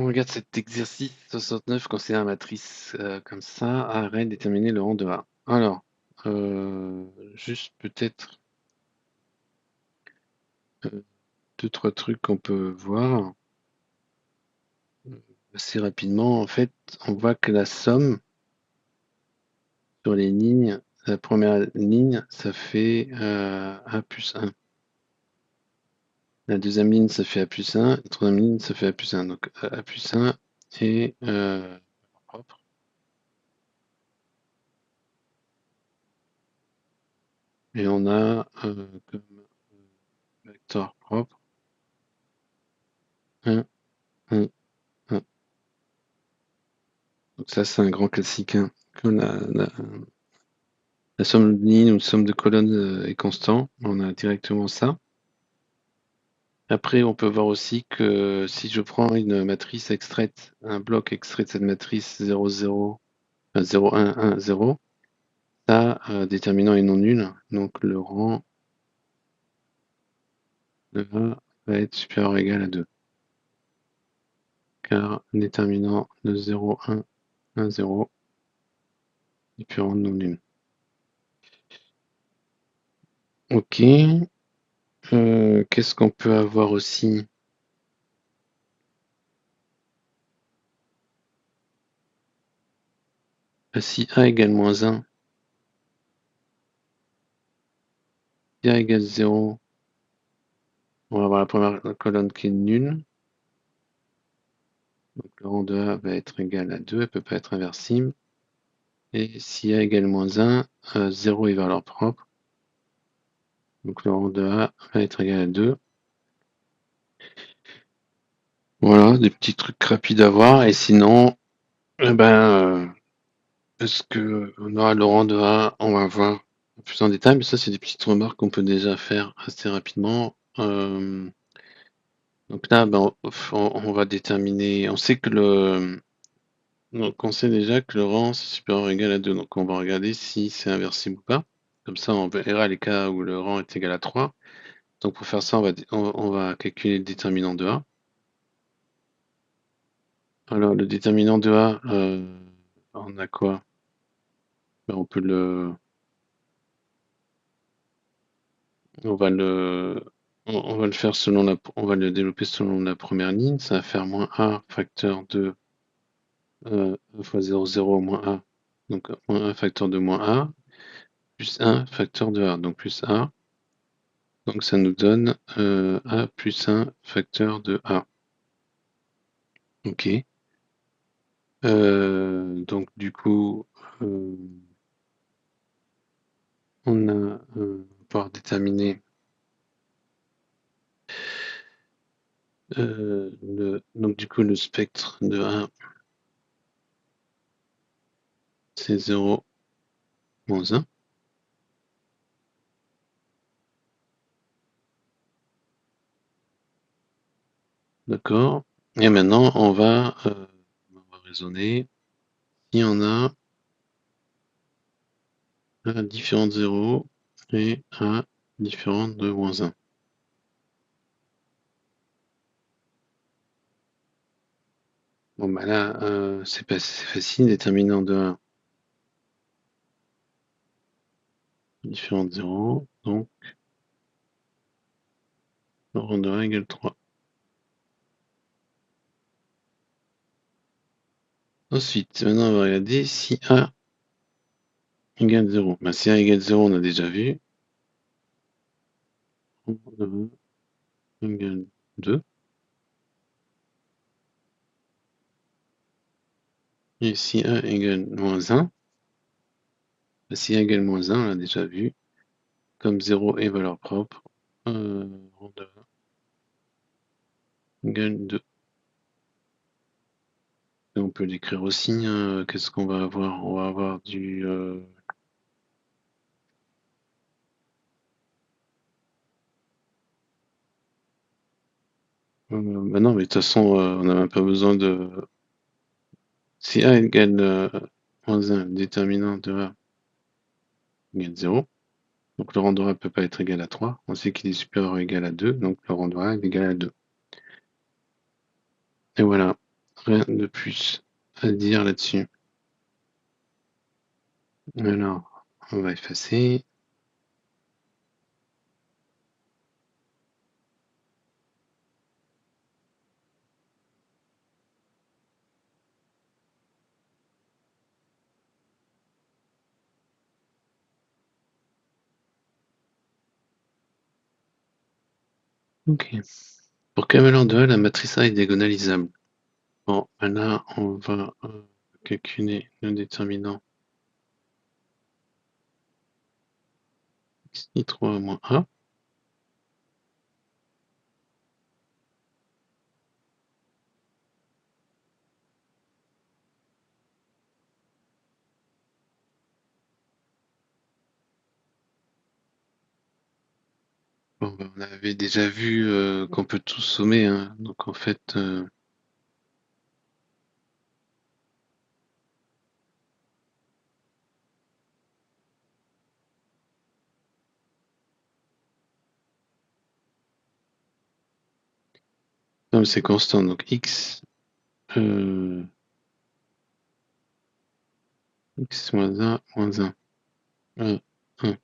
regarde cet exercice 69, considère la matrice comme ça, arrête de déterminer le rang de A. Alors, juste peut-être deux, trois trucs qu'on peut voir assez rapidement. En fait, on voit que la somme sur les lignes, la première ligne, ça fait A plus 1. La deuxième ligne, ça fait A plus 1. La troisième ligne, ça fait A plus 1. Donc A plus 1 est propre. Et on a comme vecteur propre 1, 1, 1. Donc ça, c'est un grand classique. Hein. Quand la somme de lignes ou somme de colonnes est constant, on a directement ça. Après, on peut voir aussi que si je prends une matrice extraite, un bloc extrait de cette matrice 0, 0, 0, 1, 1, 0, ça, déterminant est non nul. Donc le rang de A va être supérieur ou égal à 2. Car déterminant de 0, 1, 1, 0 est plus rang non nul. Ok. Qu'est-ce qu'on peut avoir aussi? Si A égale moins 1, si A égale 0, on va avoir la première colonne qui est nulle. Donc le rang de A va être égal à 2, elle ne peut pas être inversible. Et si A égale moins 1, 0 est valeur propre. Donc le rang de A va être égal à 2. Voilà, des petits trucs rapides à voir. Et sinon, eh ben, est-ce qu'on aura le rang de A? On va voir plus en détail, mais ça, c'est des petites remarques qu'on peut déjà faire assez rapidement. Donc là, ben, on va déterminer. On sait que donc on sait déjà que le rang c'est supérieur ou égal à 2. Donc on va regarder si c'est inversible ou pas. Comme ça, on verra les cas où le rang est égal à 3. Donc pour faire ça, on va calculer le déterminant de A. Alors le déterminant de A, on a quoi? Ben, on va le faire on va le développer selon la première ligne. Ça va faire moins A facteur de 1 fois 0, 0 moins A. Donc moins 1 facteur de moins A plus 1 facteur de A. Donc plus A. Donc ça nous donne A plus 1 facteur de A. Ok. Donc du coup, on va pouvoir déterminer donc du coup le spectre de A, c'est 0, moins 1. D'accord. Et maintenant, on va raisonner si on a un différent de 0 et un différent de moins 1. Bon, bah là, c'est facile, déterminant de 1 différent de 0, donc le rang de 1 égale 3. Ensuite, maintenant, on va regarder si A égale 0. Bah, si A égale 0, on a déjà vu. Rang de 1 égale 2. Et si A égale moins 1, bah, si A égale moins 1, on l'a déjà vu. Comme 0 est valeur propre, rang de 1 égale 2. Et on peut l'écrire aussi. Hein, qu'est-ce qu'on va avoir? On va avoir du... bah non, mais de toute façon, on n'a même pas besoin de... Si A égale moins 1, déterminant de A égale 0. Donc le rang de A ne peut pas être égal à 3. On sait qu'il est supérieur ou égal à 2. Donc le rang de A est égal à 2. Et voilà. rien de plus à dire là-dessus. Alors, on va effacer. Ok. Pour k valeur de A, la matrice A est diagonalisable. Bon, là, on va calculer le déterminant i3 moins A. Bon, bah, on avait déjà vu qu'on peut tout sommer, hein. Donc en fait, non, mais c'est constant. Donc x moins 1 moins 1. 1, 1.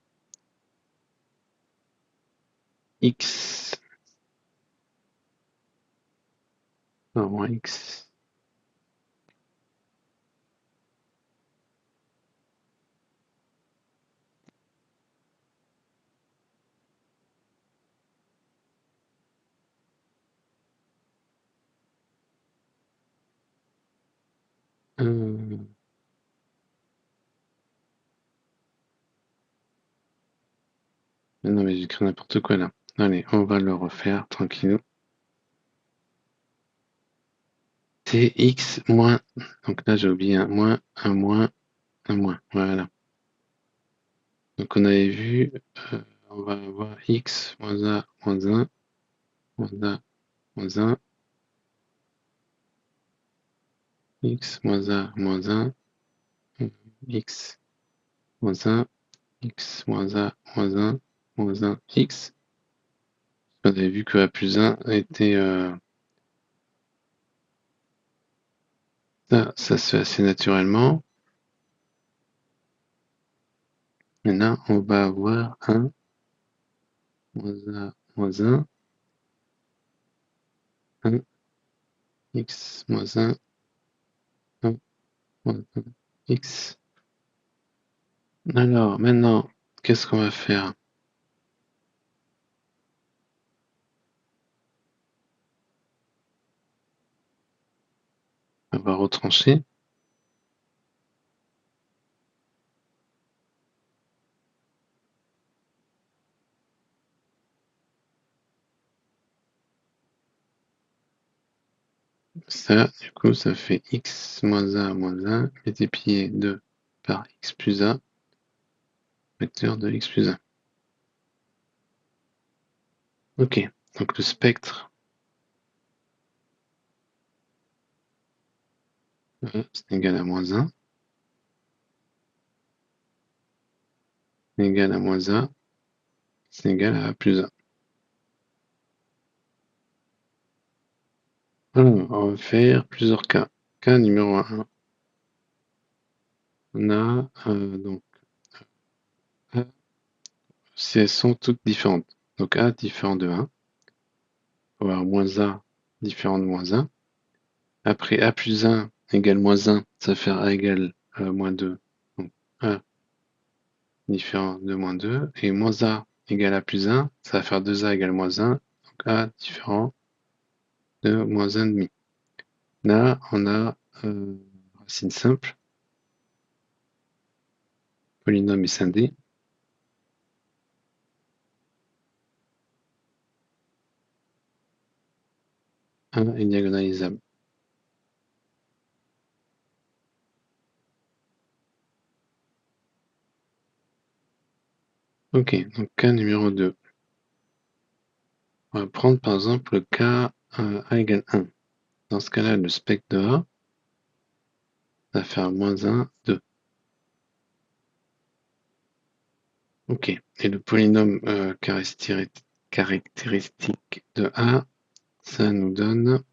X, non, moins x. Euh, non, mais j'écris n'importe quoi là. Allez, on va le refaire tranquillou. C'est x moins. Donc là, j'ai oublié un moins, un moins, un moins. Voilà. Donc on avait vu, on va avoir x moins a moins 1, moins a moins 1, x moins a moins 1, x moins 1, x moins a moins 1, x. On avait vu que a plus 1 était... ça se fait assez naturellement. Maintenant, on va avoir 1 moins a moins 1, 1, x moins 1, 1 moins 1, x. Alors, maintenant, qu'est-ce qu'on va faire? On va retrancher. Ça, du coup, ça fait x moins a moins 1 multiplié 2 par x plus a, vecteur de x plus 1. Ok, donc le spectre, c'est égal à moins 1, c'est égal à moins a, c'est égal à a plus 1. Alors, on va faire plusieurs cas. Cas numéro 1, on a donc A, si elles sont toutes différentes. Donc A différent de 1, on va avoir moins A différent de moins 1. Après A plus 1 égale moins 1, ça va faire A égale moins 2. Donc A différent de moins 2. Et moins A égale A plus 1, ça va faire 2A égale moins 1. Donc A différent de moins 1 demi. Là, on a racine simple, polynôme est scindé. 1 est diagonalisable. Ok, donc cas numéro 2. On va prendre par exemple le cas A égale 1. Dans ce cas-là, le spectre de A va faire moins 1, 2. Ok, et le polynôme caractéristique de A, ça nous donne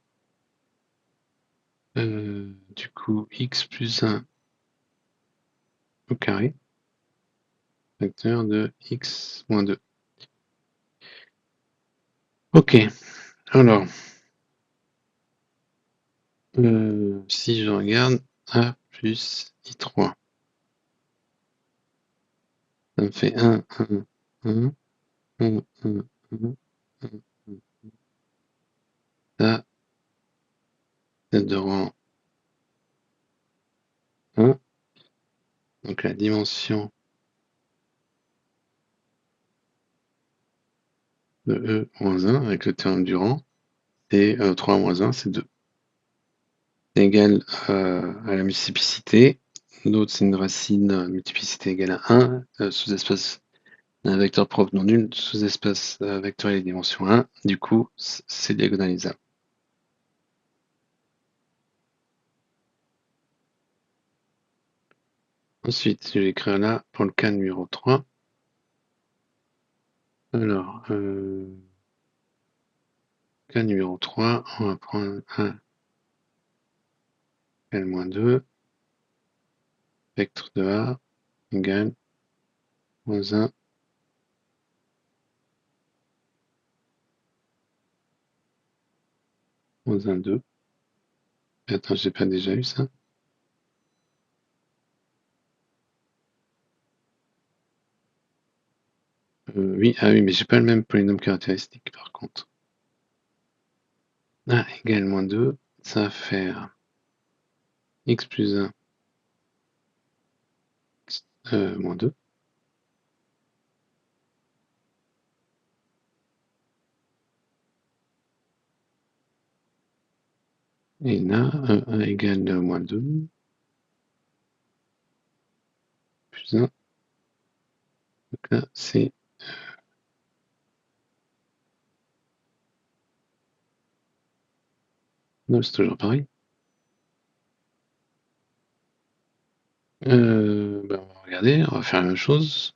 Du coup, x plus 1 au carré, facteur de x moins 2. Ok, alors, si je regarde a plus i3, ça me fait 1, 1, 1, 1, 1, 1, 1. Ça, c'est de rang 1. Donc la dimension de E moins 1 avec le théorème du rang, c'est 3 moins 1, c'est 2. C'est égal à la multiplicité. L'autre, c'est une racine multiplicité égale à 1, sous-espace d'un vecteur propre non nul, sous-espace vectoriel et dimension 1. Du coup, c'est diagonalisable. Ensuite, je vais écrire là pour le cas numéro 3. Alors, cas numéro 3, on va prendre 1 égale moins 2, vecteur de A égale moins 1, moins 1, 2. Attends, j'ai pas déjà eu ça? Oui, ah oui, mais j'ai pas le même polynôme caractéristique par contre. A égale moins 2, ça va faire x plus 1 moins 2. Et là, A égale moins 2, plus 1. Donc là, c'est... Non, c'est toujours pareil. Ben, on va regarder, on va faire la même chose.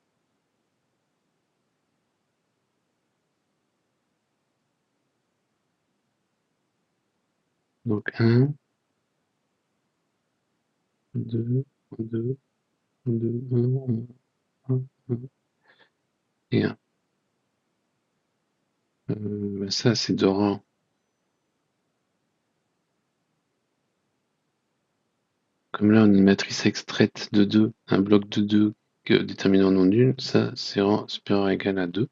Donc 1, 2, 2, 2, 1, 1, 1 et 1. Ben ça, c'est de rang. Comme là, on a une matrice extraite de 2, un bloc de 2 déterminant non nul, ça, c'est rang supérieur ou égal à 2.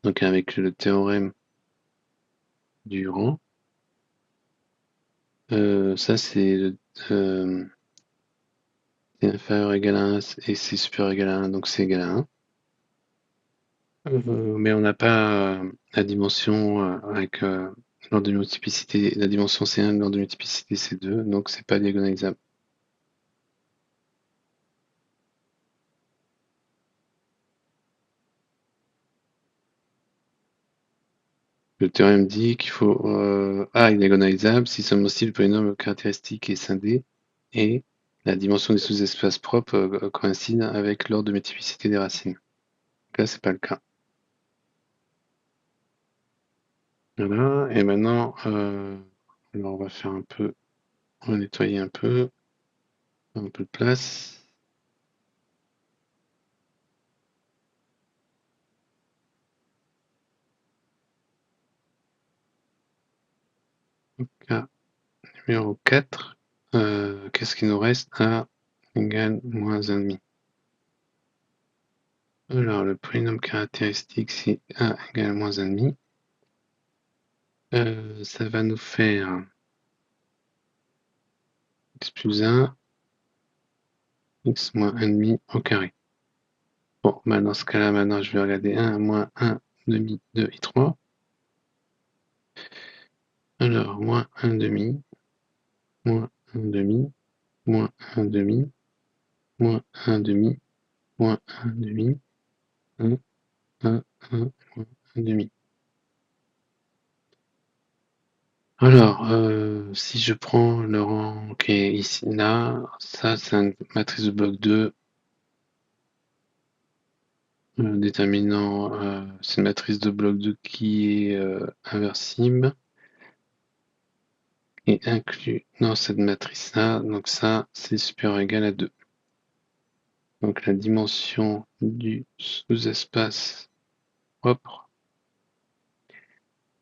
Donc avec le théorème du rang, ça c'est inférieur ou égal à 1 et c'est supérieur ou égal à 1, donc c'est égal à 1. Mais on n'a pas la dimension avec l'ordre de multiplicité. La dimension c'est 1, l'ordre de multiplicité c'est 2, donc c'est pas diagonalisable. Le théorème dit qu'il faut A est diagonalisable si seulement si le polynôme caractéristique est scindé et la dimension des sous-espaces propres coïncide avec l'ordre de multiplicité des racines. Donc là, c'est pas le cas. Voilà, et maintenant, alors on va faire un peu, on va nettoyer un peu de place. Cas numéro 4, qu'est-ce qu'il nous reste? A égale moins 1,5. Alors, le polynôme caractéristique, c'est A égale moins 1,5. Ça va nous faire x plus 1, x moins 1,5 au carré. Bon, bah dans ce cas-là, maintenant, je vais regarder 1 moins 1 demi de i3. Alors, moins 1 demi, moins 1 demi, moins 1 demi, moins 1 demi, moins 1 demi, 1, 1, 1, moins 1 demi. Alors, si je prends le rang qui est ici, là, ça, c'est une matrice de bloc 2 déterminant, c'est une matrice de bloc 2 qui est inversible. est inclus dans cette matrice-là. Donc ça, c'est supérieur ou égal à 2. Donc la dimension du sous-espace propre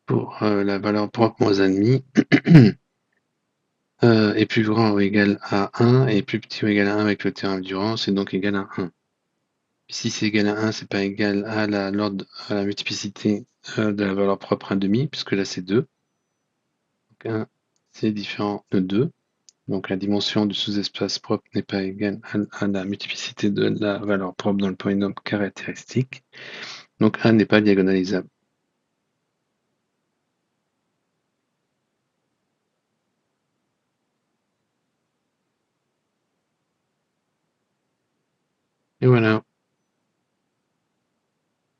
pour la valeur propre moins 1,5 est plus grand ou égal à 1 et plus petit ou égal à 1 avec le théorème du rang, c'est donc égal à 1. Si c'est égal à 1, c'est pas égal à la multiplicité de la valeur propre 1,5, puisque là c'est 2. Donc 1, c'est différent de 2. Donc la dimension du sous-espace propre n'est pas égale à la multiplicité de la valeur propre dans le polynôme caractéristique. Donc 1 n'est pas diagonalisable. Et voilà.